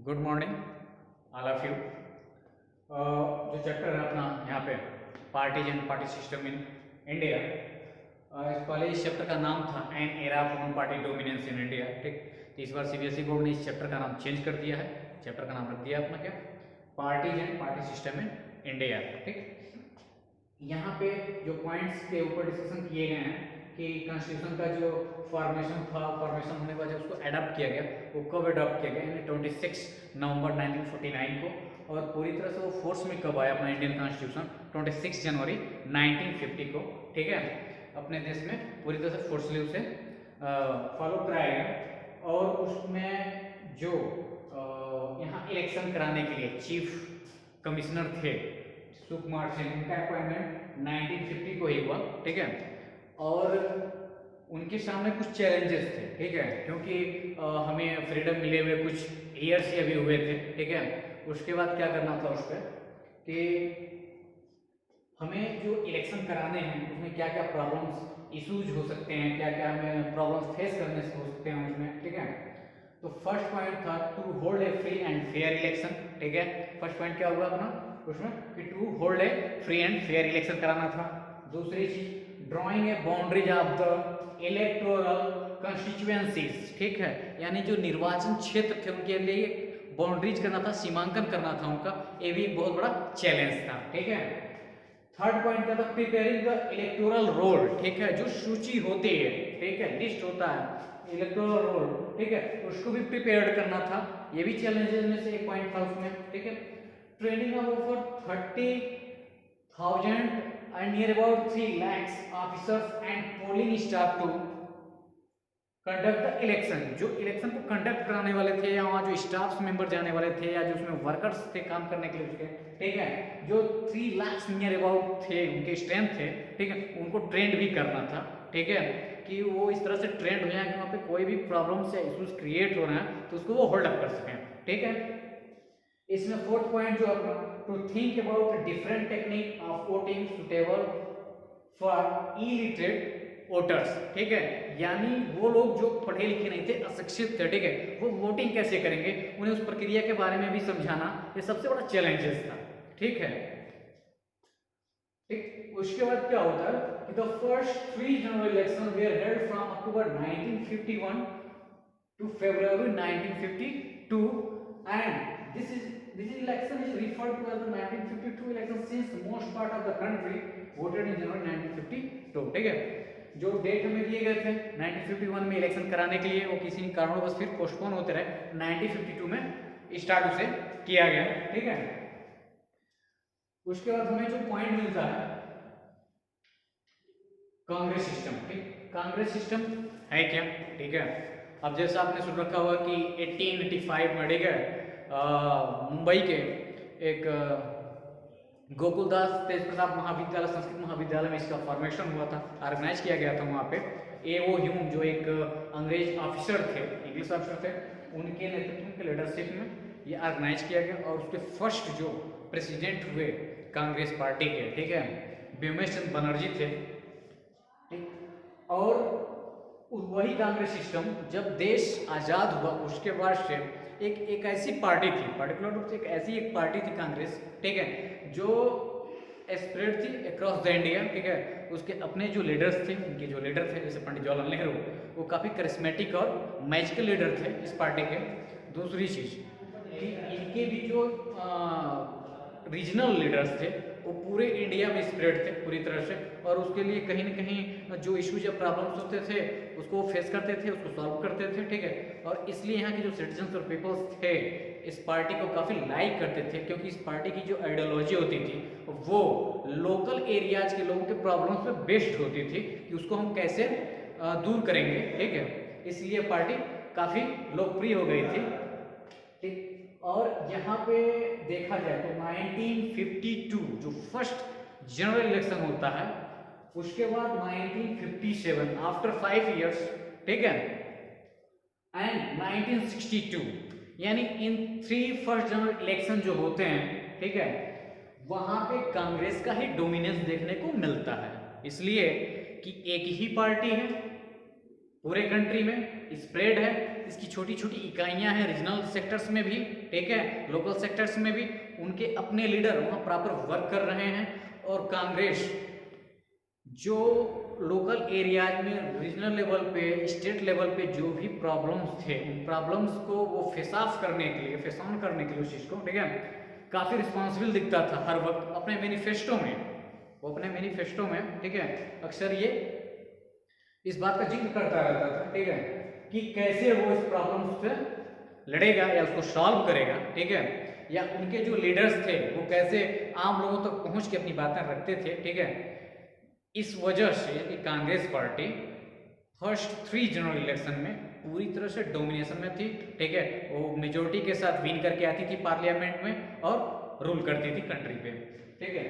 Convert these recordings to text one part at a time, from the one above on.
Good morning all of you. जो chapter है अपना यहाँ पे parties and party system in India, इस पहले इस चैप्टर का नाम था an era of one party dominance in India. ठीक, तो इस बार सीबीएसई बोर्ड ने इस चैप्टर का नाम चेंज कर दिया है। चैप्टर का नाम रख दिया अपना क्या, parties and party system in India. ठीक, यहाँ पे जो पॉइंट्स के ऊपर डिस्कशन किए गए हैं कि कॉन्स्टिट्यूशन का जो फॉर्मेशन था, फॉर्मेशन होने के बाद जब उसको अडॉप्ट किया गया, वो कब अडॉप्ट किया गया, यानी 26 नवंबर 1949 को, और पूरी तरह से वो फोर्स में कब आया अपना इंडियन कॉन्स्टिट्यूशन 26 जनवरी 1950 को। ठीक है, अपने देश में पूरी तरह से फोर्सली उसे फॉलो कराया गया। और उसमें जो यहाँ इलेक्शन कराने के लिए चीफ कमिश्नर थे सुकुमार सेन, उनका अपॉइंटमेंट 1950 को ही हुआ। ठीक है, और उनके सामने कुछ चैलेंजेस थे। ठीक है, क्योंकि हमें फ्रीडम मिले हुए कुछ ईयर्स ही अभी हुए थे। ठीक है, उसके बाद क्या करना था उस पर कि हमें जो इलेक्शन कराने हैं उसमें क्या क्या प्रॉब्लम्स इश्यूज हो सकते हैं, क्या क्या हमें प्रॉब्लम्स फेस करने से हो सकते हैं उसमें। ठीक है, तो फर्स्ट पॉइंट था to hold a free and fair election. ठीक है, फर्स्ट पॉइंट क्या हुआ अपना उसमें कि to hold a free and fair election कराना था। दूसरी चीज drawing a boundaries of the electoral constituencies. ठीक है, यानी जो निर्वाचन क्षेत्र थे उनके लिए बाउंड्रीज करना था, सीमांकन करना था उनका, ये भी एक बहुत बड़ा चैलेंज था। ठीक है, थर्ड पॉइंट क्या था, प्रिपेयरिंग द इलेक्टोरल रोल। ठीक है, जो सूची होती है, ठीक है, लिस्ट होता है इलेक्टोरल रोल, ठीक है, उसको भी प्रिपेयर करना था, ये भी चैलेंजेस में से एक पॉइंट था उसमें। ठीक है, training of over 30,000 and near about 3 lakhs officers and polling staff to conduct the election। जो इलेक्शन को कंडक्ट कराने वाले थे, या वहाँ जो स्टाफ मेंबर जाने वाले थे, या जो उसमें वर्कर्स थे काम करने के लिए उसके, ठीक है, जो 3 लाख नियर अबाउट थे, उनके स्ट्रेंथ थे, ठीक है, उनको ट्रेंड भी करना था। ठीक है, कि वो इस तरह से ट्रेंड हो जाए कि वहाँ पे कोई भी प्रॉब्लम्स या इश्यूज क्रिएट हो रहे हैं तो उसको वो होल्ड अप कर सकें। ठीक है, इसमें फोर्थ पॉइंट जो अपना to think about different technique of voting suitable for illiterate voters. ठीक है, यानी वो लोग जो पढ़े लिखे नहीं थे, अशिक्षित थे, ठीक है, वो वोटिंग कैसे करेंगे, उन्हें उस प्रक्रिया के बारे में भी समझाना, ये सबसे बड़ा चैलेंजेस था। ठीक है, ठीक, उसके बाद क्या होता है कि the first 3 general election where held from October 1951 to February 1952, and this election is referred to as the 1952 election since most part of the country voted in January 1952। ठीक है, जो डेट हमें दिए गए थे 1951 में इलेक्शन कराने के लिए, वो किसी कारणवश फिर पोस्टपोन होते रहे, 1952 में स्टार्ट उसे किया गया। ठीक है, उसके बाद हमें जो पॉइंट मिलता है कांग्रेस सिस्टम। ठीक, कांग्रेस सिस्टम है क्या। ठीक है, अब जैसा आपने सुन रखा हुआ कि 1885 में, ठीक है, मुंबई के एक गोकुलदास तेज प्रताप महाविद्यालय, संस्कृत महाविद्यालय में इसका फॉर्मेशन हुआ था, ऑर्गेनाइज किया गया था वहाँ पे। A.O. ह्यूम जो एक अंग्रेज ऑफिसर थे, इंग्लिश ऑफिसर थे, उनके नेतृत्व के लीडरशिप में ये ऑर्गेनाइज किया गया, और उसके फर्स्ट जो प्रेसिडेंट हुए कांग्रेस पार्टी के, ठीक है, भीमेश चंद्र बनर्जी थे। ठीक, और वही कांग्रेस सिस्टम जब देश आजाद हुआ उसके बाद से एक ऐसी पार्टी थी, पर्टिकुलर रूप से एक पार्टी थी कांग्रेस, ठीक है, जो स्प्रेड थी अक्रॉस द इंडिया। ठीक है, उसके अपने जो लीडर्स थे, उनके जो लीडर थे जैसे पंडित जवाहरलाल नेहरू, वो काफ़ी करिस्मेटिक और मैजिकल लीडर थे इस पार्टी के। दूसरी चीज कि इनके भी जो रीजनल लीडर्स थे वो पूरे इंडिया में स्प्रेड थे पूरी तरह से, और उसके लिए कहीं ना कहीं जो इश्यूज या प्रॉब्लम्स होते थे उसको फेस करते थे, उसको सॉल्व करते थे। ठीक है, और इसलिए यहाँ के जो सिटीजन्स और पीपल्स थे इस पार्टी को काफ़ी लाइक करते थे, क्योंकि इस पार्टी की जो आइडियोलॉजी होती थी वो लोकल एरियाज के लोगों के प्रॉब्लम्स पे बेस्ड होती थी कि उसको हम कैसे दूर करेंगे। ठीक है, इसलिए पार्टी काफ़ी लोकप्रिय हो गई थी। ठीक, और यहाँ पे देखा जाए तो 1952 जो फर्स्ट जनरल इलेक्शन होता है, उसके बाद 1957 आफ्टर 5 इयर्स, ठीक है, एंड 1962, यानी इन 3 फर्स्ट जनरल इलेक्शन जो होते हैं, ठीक है, वहां पे कांग्रेस का ही डोमिनेंस देखने को मिलता है, इसलिए कि एक ही पार्टी है, पूरे कंट्री में स्प्रेड है, इसकी छोटी छोटी इकाइयां हैं रीजनल सेक्टर्स में भी, ठीक है, लोकल सेक्टर्स में भी, उनके अपने लीडर वहाँ प्रॉपर वर्क कर रहे हैं। और कांग्रेस जो लोकल एरियाज में रीजनल लेवल पे, स्टेट लेवल पे जो भी प्रॉब्लम्स थे, उन प्रॉब्लम्स को वो फेस ऑन करने के लिए उस चीज़ को, ठीक है, काफ़ी रिस्पॉन्सिबल दिखता था हर वक्त अपने मैनिफेस्टो में। वो अपने मैनिफेस्टो में, ठीक है, अक्सर ये इस बात का जिक्र करता रहता था, ठीक है, कि कैसे वो इस प्रॉब्लम से लड़ेगा या उसको सॉल्व करेगा, ठीक है, या उनके जो लीडर्स थे वो कैसे आम लोगों तक पहुंच के अपनी बातें रखते थे, ठीक है। इस वजह से Congress party first 3 general election में पूरी तरह से डोमिनेशन में थी, ठीक है, वो मेजोरिटी के साथ विन करके आती थी पार्लियामेंट में और रूल करती थी कंट्री पे, ठीक है।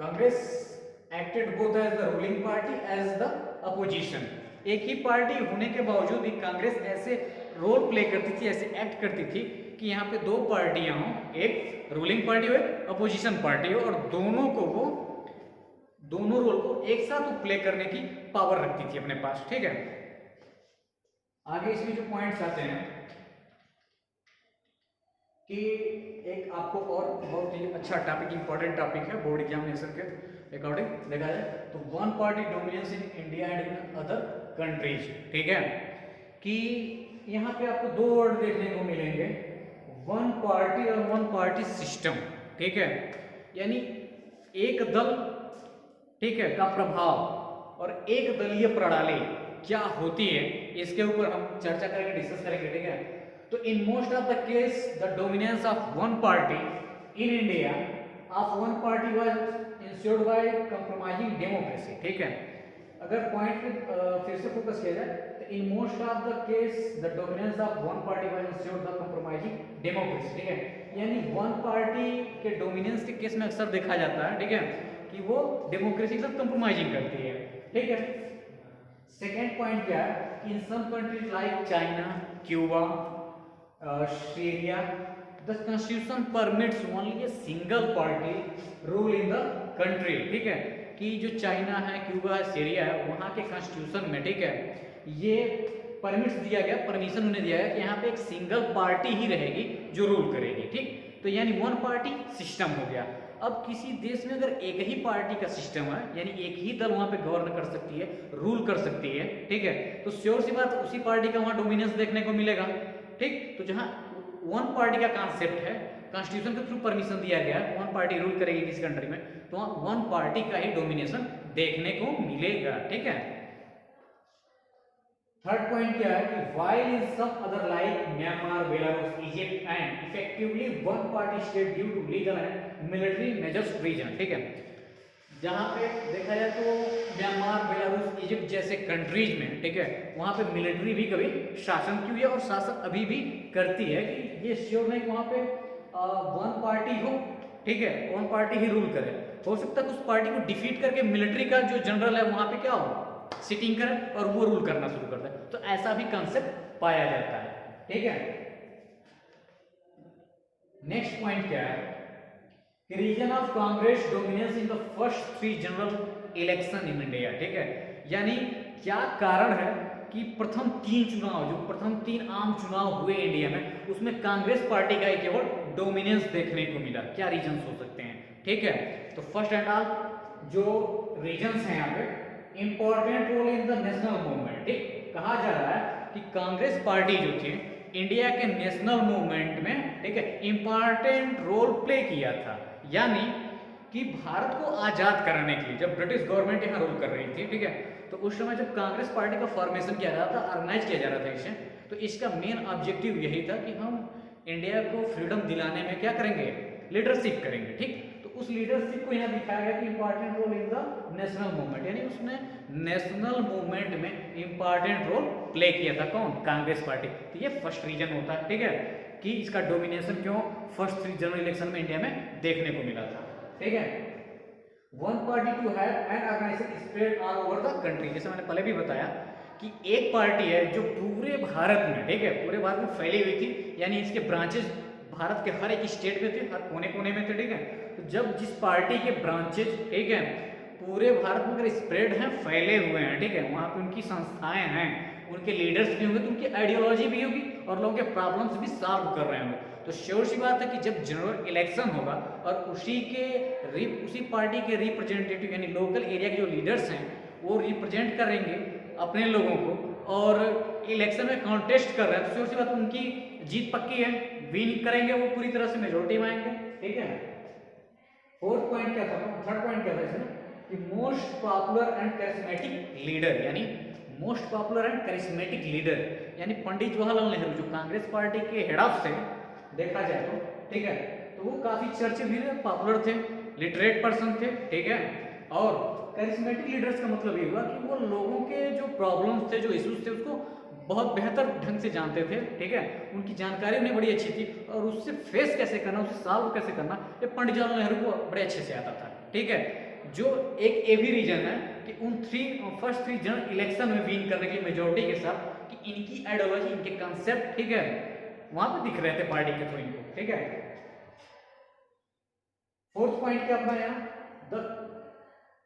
Congress acted both as the ruling party as the opposition. एक ही पार्टी होने के बावजूद भी कांग्रेस ऐसे रोल प्ले करती थी, ऐसे एक्ट करती थी कि यहाँ पे 2 पार्टियां हों, एक रूलिंग पार्टी हो, एक अपोजिशन पार्टी हो, और दोनों रोल को एक साथ प्ले करने की पावर रखती थी अपने पास, ठीक है। आगे इसमें जो पॉइंट्स आते हैं कि एक आपको और बहुत ही अच्छा टॉपिक, इंपॉर्टेंट टॉपिक है बोर्ड एग्जामिनेशन के अकॉर्डिंग देखा जाए तो, one party dominance in India and in other countries, ठीक है, कि यहाँ पे आपको 2 वर्ड देखने को मिलेंगे, वन पार्टी और वन पार्टी सिस्टम, ठीक है, यानी एक दल, ठीक है, का प्रभाव और एक दलीय प्रणाली क्या होती है, इसके ऊपर हम चर्चा करेंगे, डिस्कस करेंगे, ठीक है। तो in most of the case the dominance of one party in India of one party was ensured by compromising democracy, ठीक है। अगर पॉइंट फिर से फोकस किया जाए तो in most of the case the dominance of one party was ensured by compromising democracy, ठीक है, यानी वन पार्टी के डोमिनेंस के केस में अक्सर देखा जाता है, ठीक है, कि वो डेमोक्रेसी के साथ कंप्रोमाइजिंग करती है, ठीक है। सेकेंड पॉइंट क्या है कि in some countries like China, Cuba, Syria, the constitution permits only a single party rule in the country, ठीक है, कि जो चाइना है, क्यूबा है, सीरिया है, वहाँ के कॉन्स्टिट्यूशन में, ठीक है, ये परमिट्स दिया गया, परमिशन उन्हें दिया गया कि यहाँ पे एक सिंगल पार्टी ही रहेगी जो रूल करेगी, ठीक, तो यानी वन पार्टी सिस्टम हो गया। अब किसी देश में अगर एक ही पार्टी का सिस्टम है, यानी एक ही दल वहां पे गवर्न कर सकती है, रूल कर सकती है, ठीक है, तो श्योर सी बात उसी पार्टी का वहां डोमिनेंस देखने को मिलेगा, ठीक। तो जहां वन पार्टी का कॉन्सेप्ट है, कॉन्स्टिट्यूशन के थ्रू परमिशन दिया गया, वन पार्टी रूल करेगी किसी कंट्री में, तो वहां वन पार्टी का ही डोमिनेशन देखने को मिलेगा, ठीक है। थर्ड पॉइंट क्या है कि while in some other like Myanmar, Belarus, Egypt and effectively one party state due to legal and military measures reason, ठीक है, जहां पे देखा जाए तो म्यांमार, बेलारूस, इजिप्ट जैसे कंट्रीज में, ठीक है, वहां पे मिलिट्री भी कभी शासन की हुई है और शासन अभी भी करती है कि ये श्योर नहीं वहां पे वन पार्टी हो, ठीक है, वन पार्टी ही रूल करे, हो सकता है उस पार्टी को डिफीट करके मिलिट्री का जो जनरल है वहां पे क्या हो, सिटिंग करे और वो रूल करना शुरू करता है, तो ऐसा भी कंसेप्ट पाया जाता है, ठीक है। नेक्स्ट पॉइंट क्या है कि reason of Congress dominance in the first 3 general election in India, ठीक है, यानी क्या कारण है कि प्रथम 3 चुनाव, जो प्रथम 3 आम चुनाव हुए इंडिया में, उसमें कांग्रेस पार्टी का केवल डोमिनेंस देखने को मिला, क्या रीजन हो सकते हैं, ठीक है। तो फर्स्ट एंड ऑल जो रीजंस हैं यहाँ पे, important role in the national movement, ठीक, कहा जा रहा है कि कांग्रेस पार्टी जो थी इंडिया के नेशनल मूवमेंट में, ठीक है, इंपॉर्टेंट रोल प्ले किया था, यानी कि भारत को आजाद कराने के लिए जब ब्रिटिश गवर्नमेंट यहाँ रूल कर रही थी, ठीक है, तो उस समय जब कांग्रेस पार्टी का फॉर्मेशन किया जा रहा था, ऑर्गेनाइज किया जा रहा था इसे, तो इसका मेन ऑब्जेक्टिव यही था कि हम इंडिया को फ्रीडम दिलाने में क्या करेंगे, लीडरशिप करेंगे, ठीक। तो उस लीडरशिप को यहाँ दिखाया गया कि important role in the national movement, यानी उसने नेशनल मूवमेंट में इंपॉर्टेंट रोल प्ले किया था, कौन, कांग्रेस पार्टी। तो ये फर्स्ट रीजन होता है, ठीक है, कि इसका डोमिनेशन क्यों फर्स्ट 3 जनरल इलेक्शन में इंडिया में देखने को मिला था, ठीक है। One party to have an organisation spread all over the country, जैसे मैंने पहले भी बताया कि एक पार्टी है जो पूरे भारत में, ठीक है, पूरे भारत में फैली हुई थी, यानी इसके ब्रांचेज भारत के हर एक स्टेट में थे, हर कोने कोने में थे, ठीक है। तो जब जिस पार्टी के ब्रांचेज, ठीक है, पूरे भारत में अगर स्प्रेड हैं, फैले हुए हैं, ठीक है, वहाँ पे उनकी संस्थाएं हैं, उनके लीडर्स भी होंगे तो उनकी आइडियोलॉजी भी होगी और लोगों के प्रॉब्लम्स भी सॉल्व कर रहे होंगे। तो श्योर सी बात है कि जब जनरल इलेक्शन होगा और उसी पार्टी के रिप्रेजेंटेटिव यानी लोकल एरिया के जो लीडर्स हैं वो रिप्रेजेंट करेंगे अपने लोगों को और इलेक्शन में कॉन्टेस्ट कर रहे हैं, तो श्योर सी बात उनकी जीत पक्की है, विन करेंगे वो पूरी तरह से, मेजोरिटी में आएंगे। ठीक है, फोर्थ पॉइंट क्या था, थर्ड पॉइंट क्या था इसमें कि most popular and charismatic leader, यानी most popular and charismatic leader यानी पंडित जवाहरलाल नेहरू जो कांग्रेस पार्टी के हेड ऑफ थे देखा जाए तो, ठीक है, तो वो काफी चर्चित भी थे, पॉपुलर थे, लिटरेट पर्सन थे। ठीक है, और करिस्मेटिक लीडर्स का मतलब ये हुआ कि वो लोगों के जो प्रॉब्लम्स थे, जो इश्यूज थे, उसको बहुत बेहतर ढंग से जानते थे। ठीक है, उनकी जानकारी उन्हें बड़ी अच्छी थी और उससे फेस कैसे करना, उसे सॉल्व कैसे करना, ये पंडित जवाहरलाल नेहरू को बड़े अच्छे से आता था। ठीक है, जो एक ये भी रीजन है कि उन फर्स्ट थ्री जनरल इलेक्शन में विन करने की मेजोरिटी के साथ कि इनकी आइडियोलॉजी, इनके कंसेप्ट, ठीक है, वहां पे दिख रहे थे पार्टी के थ्रू इनको। ठीक है, फोर्थ पॉइंट क्या अपना यहाँ, the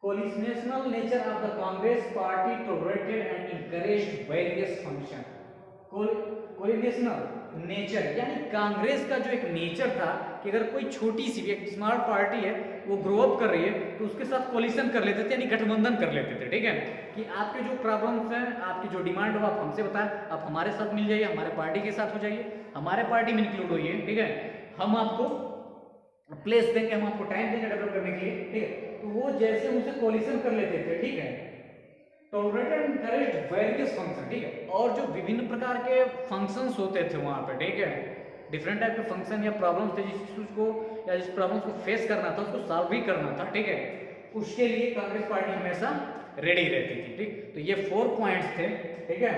coalitional nature of the Congress party tolerated and encouraged various function। coalitional nature यानी कांग्रेस का जो एक नेचर था कि अगर कोई छोटी सी भी एक स्मॉल पार्टी है वो ग्रो अप कर रही है तो उसके साथ कोलिशन कर लेते थे, यानी गठबंधन कर लेते थे। ठीक है, कि आपके जो प्रॉब्लम्स हैं, आपकी जो डिमांड हो आप हमसे बताएं, आप हमारे साथ मिल जाइए, हमारे पार्टी के साथ हो जाइए, हमारे पार्टी में इंक्लूड होइए। ठीक है, हम आपको प्लेस देंगे, हम आपको टाइम देंगे डेवलप करने के लिए। ठीक है, तो वो जैसे उनसे कोलिशन कर लेते थे। ठीक है, tolerated and encouraged various function. ठीक है, और जो विभिन्न प्रकार के फंक्शंस होते थे वहां पे, ठीक है, डिफरेंट टाइप के फंक्शन या प्रॉब्लम्स थे जिस चीज को या जिस प्रॉब्लम्स को फेस करना था उसको सॉल्व भी करना था। ठीक है, उसके लिए कांग्रेस पार्टी हमेशा रेडी रहती थी। ठीक, तो ये 4 पॉइंट्स थे। ठीक है,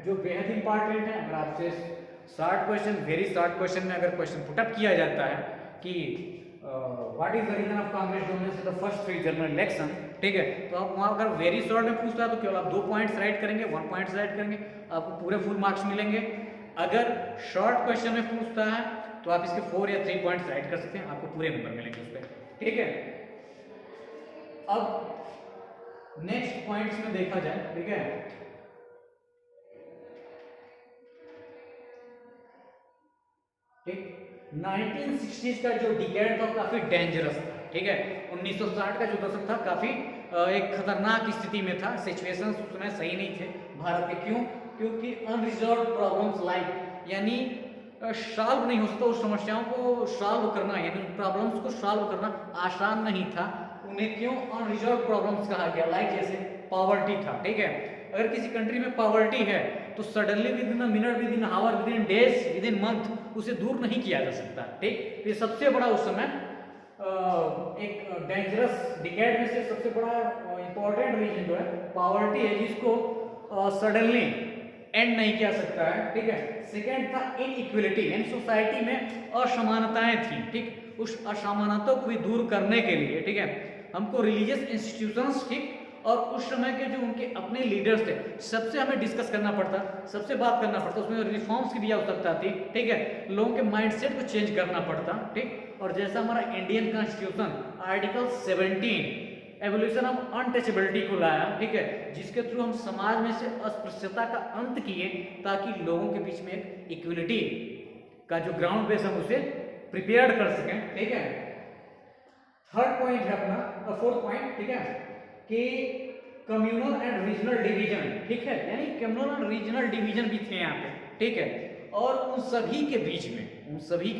जो बेहद इंपॉर्टेंट है। अगर आपसे short question, very short question में अगर क्वेश्चन पुटअप किया जाता है कि what is the reason of Congress dominance in the first 3 general election, ठीक है, तो आप वहां अगर वेरी शॉर्ट में पूछता है तो केवल आप 2 पॉइंट्स राइट करेंगे, 1 पॉइंट राइट करेंगे, आपको पूरे फुल मार्क्स मिलेंगे। अगर शॉर्ट क्वेश्चन में पूछता है तो आप इसके 4 या 3 पॉइंट्स राइट कर सकते हैं, आपको पूरे नंबर मिलेंगे उस पर। ठीक है, अब नेक्स्ट पॉइंट्स में देखा जाए। ठीक है, ठीक, 1960s का जो डिकेड था काफी डेंजरस था। ठीक है, 1960 का जो दशक था काफी एक खतरनाक स्थिति में था, सिचुएशंस उस समय सही नहीं थे भारत के। क्यों? क्योंकि अनरिजॉल्व प्रॉब्लम्स लाइक यानी सॉल्व नहीं हो सकता, उस समस्याओं को सॉल्व करना यानी प्रॉब्लम्स को सॉल्व करना आसान नहीं था। उन्हें क्यों अनरिजॉल्व प्रॉब्लम्स कहा गया? लाइक जैसे पॉवर्टी था। ठीक है, अगर किसी कंट्री में पॉवर्टी है तो suddenly within a minute, within hour, within days, within month उसे दूर नहीं किया जा सकता। ठीक, ये सबसे बड़ा उस समय एक डेंजरस डिकेड में से सबसे बड़ा इंपॉर्टेंट रीजन जो है पॉवर्टी है, जिसको सडनली एंड नहीं किया सकता है। ठीक है, सेकेंड था इनइक्वलिटी यानी सोसाइटी में असमानताएं थी। ठीक, उस असमानताओं को भी दूर करने के लिए, ठीक है, हमको रिलीजियस इंस्टीट्यूशंस, ठीक, और उस समय के जो उनके अपने लीडर्स थे सबसे हमें डिस्कस करना पड़ता, सबसे बात करना पड़ता, उसमें रिफॉर्म्स की भी आवश्यकता थी। ठीक है, लोगों के माइंडसेट को चेंज करना पड़ता। ठीक, और जैसा हमारा Indian constitution article 17 evolution of untouchability को लाया, ठीक है, जिसके थ्रू हम समाज में से अस्पृश्यता का अंत किए ताकि लोगों के बीच में एक इक्वलिटी का जो ग्राउंड बेस हम उसे प्रिपेयर कर सकें। ठीक है, थर्ड पॉइंट है अपना, फोर्थ पॉइंट, ठीक है, कि कम्युनल एंड रीजनल डिवीजन। ठीक है, यानी कम्युनल एंड रीजनल डिवीजन भी थे यहाँ पे। ठीक है, और उन सभी के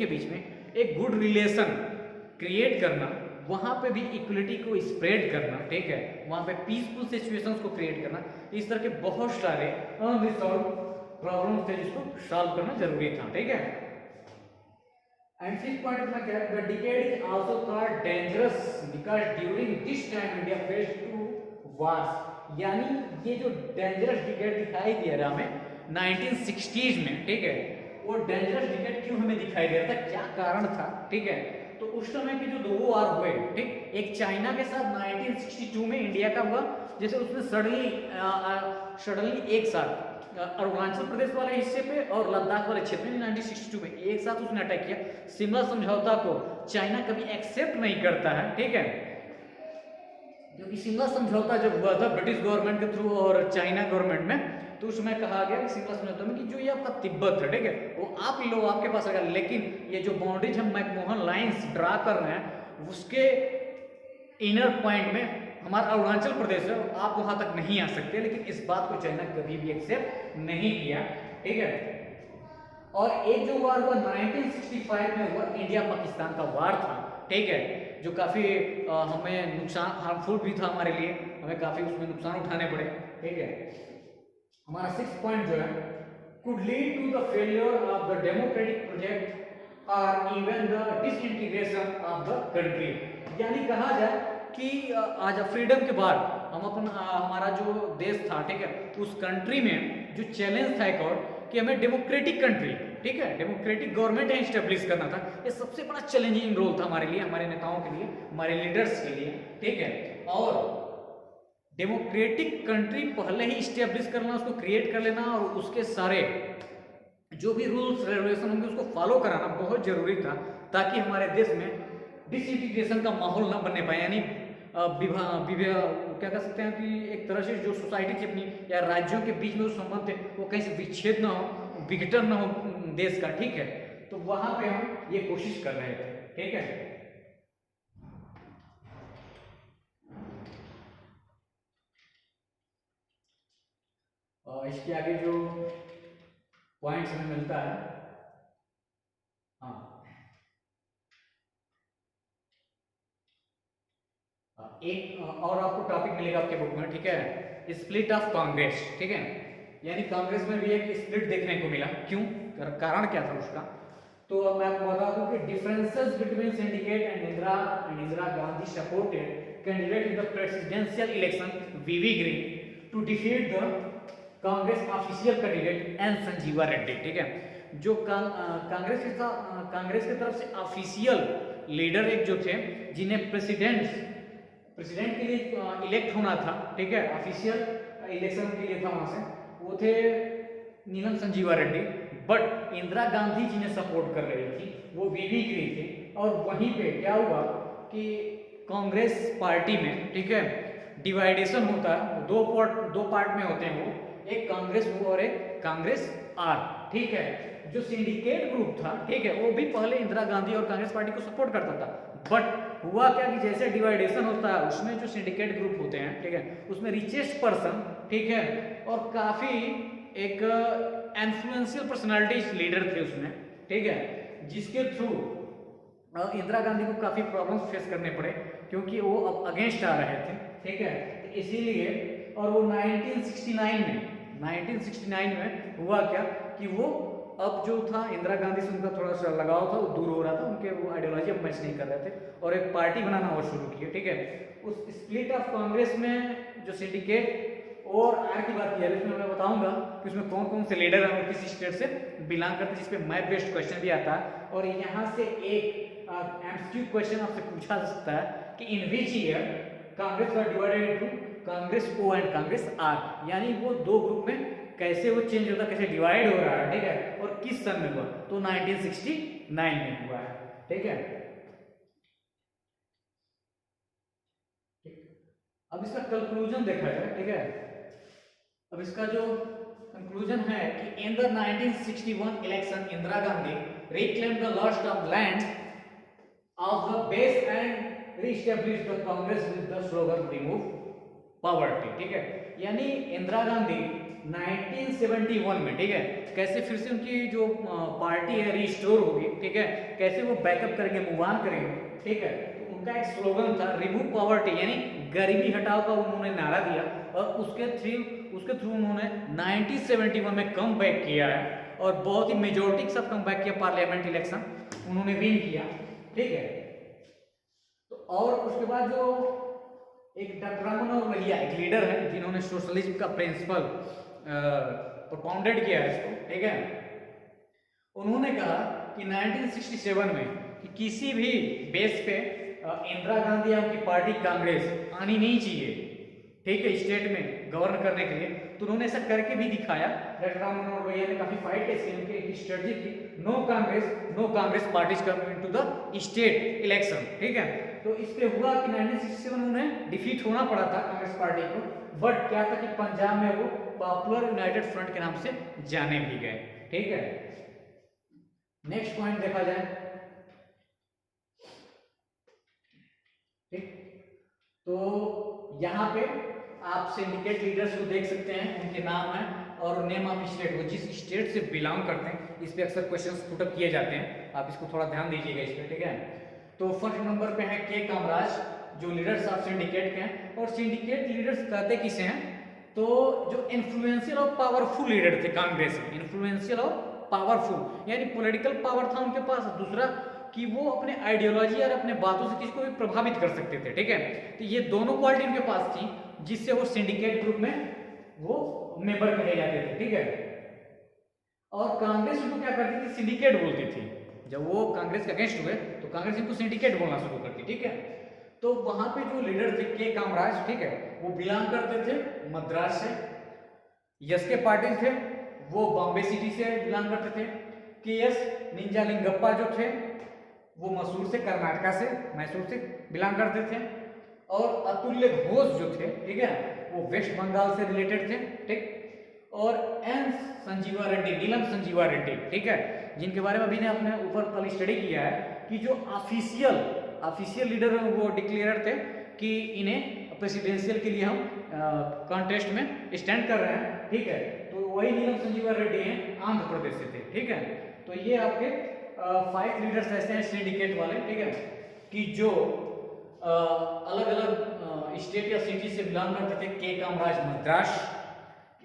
बीच में एक गुड रिलेशन क्रिएट करना, वहां पे भी इक्वलिटी को स्प्रेड करना। ठीक है, वहां पे पीसफुल सिचुएशंस को क्रिएट करना, इस तरह के बहुत सारे अनरिजॉल्व प्रॉब्लम्स थे जिसको सॉल्व करना जरूरी था। ठीक है, एंड फिफ्थ पॉइंट अपना क्या है, the decade is also called dangerous because during this time India faced two wars. यानी ये जो डेंजरस डिकेड दिखाई दे रहा हमें 1960s में, ठीक है, वो डेंजरस डिकेड क्यों हमें दिखाई दे रहा था, क्या कारण था? ठीक है, तो उस समय के जो 2 वार हुए, ठीक, एक चाइना के साथ 1962 में इंडिया का हुआ, जैसे उसने सडनली एक साथ अरुणाचल प्रदेश वाले हिस्से पे और लद्दाख वाले क्षेत्र में 1962 में एक साथ उसने अटैक किया। शिमला समझौता को चाइना कभी एक्सेप्ट नहीं करता है। ठीक है, क्योंकि शिमला समझौता जब हुआ था ब्रिटिश गवर्नमेंट के थ्रू और चाइना गवर्नमेंट में, तो उसमें कहा गया कि सिंपल समझौते में कि जो ये आपका तिब्बत है, ठीक है, वो आप लो, आपके पास रहेगा, लेकिन ये जो बाउंड्रीज हम मैकमोहन लाइंस ड्रा कर रहे हैं उसके इनर पॉइंट में हमारा अरुणाचल प्रदेश है, आप वहां तक नहीं आ सकते। लेकिन इस बात को चाइना कभी भी एक्सेप्ट नहीं किया, ठीक है। और एक जो वार हुआ 1965 में हुआ, इंडिया पाकिस्तान का वार था, ठीक है, जो काफी हमें नुकसान, हार्मफुल भी था हमारे लिए, हमें काफी उसमें नुकसान उठाने पड़े, ठीक है। हमारा 6 पॉइंट जो है, could lead to the failure of the democratic project or even the disintegration of the country। यानी कहा जाए कि आज फ्रीडम के बाद हम अपना हमारा जो देश था, ठीक है, उस कंट्री में जो चैलेंज था एक और कि हमें डेमोक्रेटिक कंट्री, ठीक है, डेमोक्रेटिक गवर्नमेंट एस्टेब्लिश करना था। ये सबसे बड़ा चैलेंजिंग रोल था हमारे लिए, हमारे नेताओं के लिए, हमारे लीडर्स के लिए, ठीक है। और डेमोक्रेटिक कंट्री पहले ही स्टेब्लिश करना, उसको क्रिएट कर लेना और उसके सारे जो भी रूल्स रेगुलेशन होंगे उसको फॉलो कराना बहुत जरूरी था, ताकि हमारे देश में डिसइंटीग्रेशन का माहौल ना बनने पाए। यानी क्या कह सकते हैं कि एक तरह से जो सोसाइटी थी अपनी या राज्यों के बीच में जो संबंध थे वो कहीं से विच्छेद ना हो, विघटन ना हो देश का, ठीक है। तो वहां पे हम ये कोशिश कर रहे थे, ठीक है। इसके आगे जो पॉइंट्स हमें मिलता है, हाँ, एक और आपको टॉपिक मिलेगा आपके बुक में, ठीक है, स्प्लिट ऑफ कांग्रेस, ठीक है। यानी कांग्रेस में भी एक स्प्लिट देखने को मिला, क्यों, कारण क्या था उसका। तो मैं आपको बता दूं कि differences between syndicate and Indira Gandhi supported candidate in the presidential election VV ग्रीन to defeat the Congress official candidate N Sanjiva Reddy, ठीक है। जो कांग्रेस की तरफ से ऑफिशियल लीडर एक जो थे, जिन्हें प्रेसिडेंट के लिए इलेक्ट होना था, ठीक है, ऑफिशियल इलेक्शन के लिए था वहां से, वो थे नीलम संजीवा रेड्डी। बट इंदिरा गांधी जी ने सपोर्ट कर रही थी, वो वीवी ग्रीन थे। और वहीं पे क्या हुआ कि कांग्रेस पार्टी में, ठीक है, डिवाइडेशन होता है, दो पार्ट में होते हैं वो, एक कांग्रेस वो और एक कांग्रेस आर, ठीक है। जो सिंडिकेट ग्रुप था, ठीक है, वो भी पहले इंदिरा गांधी और कांग्रेस पार्टी को सपोर्ट करता था। बट हुआ क्या कि जैसे डिवाइडेशन होता है उसमें जो सिंडिकेट ग्रुप होते हैं, ठीक है, उसमें रिचेस्ट पर्सन, ठीक है, और काफी एक इन्फ्लुएंशियल पर्सनालिटी लीडर थे उसमें, ठीक है, जिसके थ्रू इंदिरा गांधी को काफी प्रॉब्लम्स फेस करने पड़े, क्योंकि वो अब अगेंस्ट आ रहे थे, ठीक है। तो इसीलिए, और वो 1969 में हुआ क्या कि वो अब जो था इंदिरा गांधी से उनका थोड़ा सा लगाव था, वो दूर हो रहा था, उनके वो आइडियोलॉजी अब मैच नहीं कर रहे थे और एक पार्टी बनाना और शुरू किए, ठीक है। उस स्प्लिट ऑफ कांग्रेस में जो सिंडिकेट और आर की बात की है, उसमें मैं बताऊंगा कि उसमें कौन कौन से लीडर हैं और किस स्टेट से बिलोंग करते हैं, जिसपे मैप बेस्ड क्वेश्चन भी आता है। और यहाँ से एक एमसीक्यू क्वेश्चन आपसे पूछा जा सकता है कि in which year Congress were divided into Congress O and Congress R, यानी वो दो ग्रुप में कैसे वो चेंज होता है, कैसे डिवाइड हो रहा है, ठीक है, और किस सन में हुआ, तो 1969 में हुआ है, ठीक है। अब इसका कंक्लूजन देखा जाए, ठीक है। अब इसका जो कंक्लूजन है कि in the 1961 election Indira Gandhi reclaimed the lost of land of the base and re-established the Congress with the slogan remove poverty, ठीक है। यानी इंदिरा गांधी 1971 में, ठीक है, कैसे फिर से उनकी जो पार्टी है रिस्टोर होगी, ठीक है, कैसे वो बैकअप करेंगे, मूव ऑन करेंगे, ठीक है। तो उनका एक स्लोगन था रिमूव पॉवर्टी, यानी गरीबी हटाओ का उन्होंने नारा दिया और उसके थ्रू उन्होंने 1971 में कम बैक किया है और बहुत ही मेजोरिटी के साथ कम बैक किया, पार्लियामेंट इलेक्शन उन्होंने विन किया, ठीक है। तो और उसके बाद जो एक डॉक्टर राममनोहर लोहिया एक लीडर है जिन्होंने सोशलिज्म का प्रिंसिपल प्रोपाउंडेड किया है इसको, ठीक है। उन्होंने कहा कि 1967 में कि किसी भी बेस पे इंदिरा गांधी या उनकी पार्टी कांग्रेस आनी नहीं चाहिए, ठीक है, स्टेट में गवर्न करने के लिए। तो उन्होंने ऐसा करके भी दिखाया। डॉक्टर राममनोहर लोहिया ने काफी फाइट की, उनकी स्ट्रेटजी थी no Congress parties coming into the state election, ठीक है। तो इस पे हुआ कि 1967 में उन्हें डिफीट होना पड़ा था कांग्रेस पार्टी को, बट क्या था कि पंजाब में वो पॉपुलर यूनाइटेड फ्रंट के नाम से जाने भी गए। ठीक है, नेक्स्ट पॉइंट देखा जाए। ठीक, तो यहाँ पे आप सिंडिकेट लीडर्स को देख सकते हैं, उनके नाम है और नेम ऑफ स्टेट, वो जिस स्टेट से बिलोंग करते हैं, इस पे अक्सर क्वेश्चंस पुट अप किए जाते हैं, आप इसको थोड़ा ध्यान दीजिएगा इस पे। ठीक है, तो फर्स्ट नंबर पे है के कामराज, जो लीडर्स ऑफ सिंडिकेट के हैं। और सिंडिकेट लीडर्स कहते किसे हैं, तो जो इन्फ्लुएंशियल और पावरफुल लीडर थे कांग्रेस में, इन्फ्लुएंशियल और पावरफुल, यानी पॉलिटिकल पावर था उनके पास। दूसरा कि वो अपने आइडियोलॉजी और अपने बातों से किसी को भी प्रभावित कर सकते थे। ठीक है, तो ये दोनों क्वालिटी उनके पास थी, जिससे वो सिंडिकेट ग्रुप में वो मेंबर कहे जाते थे। ठीक है, और कांग्रेस उनको क्या करती थी, सिंडिकेट बोलती थी। जब वो कांग्रेस के अगेंस्ट हुए तो कांग्रेस इनको सिंडिकेट बोलना शुरू करती। ठीक है, तो वहां पे जो लीडर थे के कामराज, ठीक है, वो बिलोंग करते थे मद्रास से। यस के पाटिल थे, वो बॉम्बे सिटी से बिलोंग करते थे। के एस निंजालिंगप्पा जो थे वो मैसूर से, कर्नाटका से, मैसूर से बिलोंग करते थे। और अतुल्य घोष जो थे, ठीक है, वो वेस्ट बंगाल से रिलेटेड थे। ठीक, और एन संजीवा रेड्डी, नीलम संजीवा रेड्डी, ठीक है, जिनके बारे में अभी ने अपने ऊपर कल स्टडी किया है कि जो ऑफिशियल लीडर वो डिक्लेयर थे कि इन्हें प्रेसिडेंशियल के लिए हम कॉन्टेस्ट में स्टैंड कर रहे हैं। ठीक है, तो वही नीलम संजीवा रेड्डी हैं, आंध्र प्रदेश से थे। ठीक है, तो ये आपके 5 लीडर्स ऐसे हैं सिंडिकेट वाले। ठीक है, कि जो अलग अलग स्टेट या सिटी से बिलोंग करते थे। के कामराज मद्रास,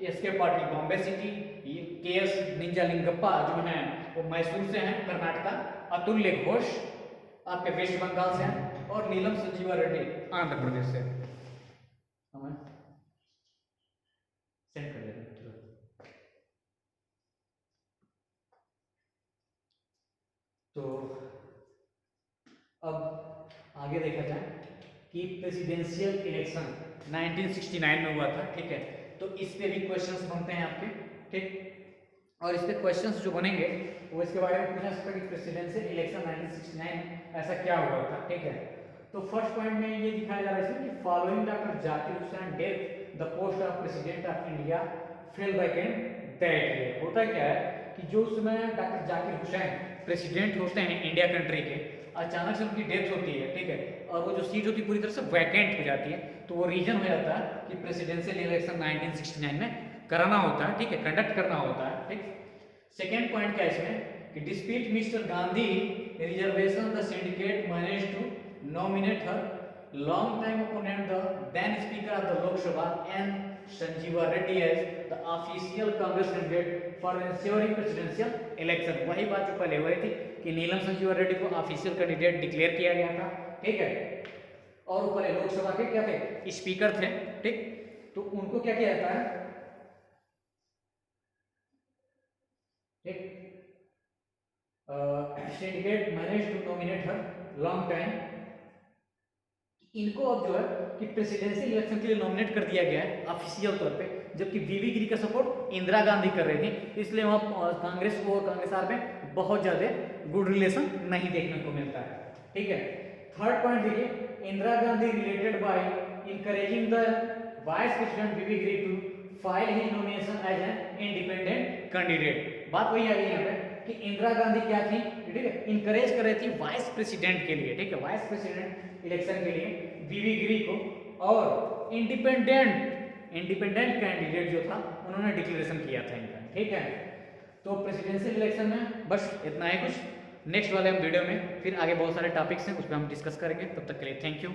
एस के पाटिल बॉम्बे सिटी, के एस निंजालिंगप्पा जो हैं वो मैसूर से हैं, कर्नाटका। अतुल्य घोष आपके वेस्ट बंगाल से हैं, और नीलम संजीवा रेड्डी आंध्र प्रदेश से। हमें सेंड कर देते हैं तुरंत। तो अब आगे देखा जाए कि प्रेसिडेंशियल इलेक्शन 1969 में हुआ था। ठीक है, तो इस पे भी क्वेश्चंस बनते हैं आपके। ठीक, और इस पे क्वेश्चंस जो बनेंगे वो इसके बारे में पूछा सकता है कि प्रेसिडेंशियल इलेक्शन 1969 ऐसा क्या हुआ था। ठीक है, तो फर्स्ट पॉइंट में ये दिखाया जा रहा है कि following doctor Zakir Hussain death the post of president of India fail vacant that year. होता क्या है कि जो उस समय डॉक्टर जाकिर हुसैन प्रेसिडेंट होते हैं इंडिया कंट्री के, अचानक से उनकी डेथ होती है। ठीक है, और वो जो सीट होती है पूरी तरह से वैकेंट हो जाती है, तो वो रीजन हो जाता है कि प्रेसिडेंशियल इलेक्शन 1969 में कराना होता है। ठीक है, कंडक्ट करना होता है। ठीक, सेकेंड पॉइंट क्या है इसमें कि dispute mister Gandhi reservation the syndicate manage to nominate her long time opponent the then speaker of the Lok Sabha N Sanjiva Reddy as the official Congress candidate for ensuring presidential election. वही बात जो पहले हो रही थी कि नीलम संजीवा रेड्डी को ऑफिशियल कैंडिडेट डिक्लेयर किया गया था। ठीक है, और ऊपर लोकसभा के क्या थे, स्पीकर थे। ठीक, तो उनको क्या किया जाता है, syndicate manage to nominate her long time. इनको अब जो है कि प्रेसिडेंशियल इलेक्शन के लिए नॉमिनेट कर दिया गया है ऑफिशियल तौर पे, जबकि वीवी गिरी का सपोर्ट इंदिरा गांधी कर रही थी, इसलिए वहां कांग्रेस को और कांग्रेस आर में बहुत ज्यादा गुड रिलेशन नहीं देखने को मिलता है। ठीक है, थर्ड पॉइंट देखिए, Indira Gandhi related by encouraging the vice president VV Giri to file his nomination as an independent candidate. बात वही आ गई यहाँ पे कि इंदिरा गांधी क्या थी, ठीक है, इनकरेज कर रही थी वाइस प्रेसिडेंट के लिए। ठीक है, वाइस प्रेसिडेंट इलेक्शन के लिए वीवी गिरी को, और इंडिपेंडेंट कैंडिडेट जो था उन्होंने डिक्लेरेशन किया था इनका। ठीक है, तो प्रेसिडेंशियल इलेक्शन में बस इतना है कुछ। नेक्स्ट वाले हम वीडियो में फिर आगे बहुत सारे टॉपिक्स हैं, उस पर हम डिस्कस करेंगे। तब तक के लिए थैंक यू।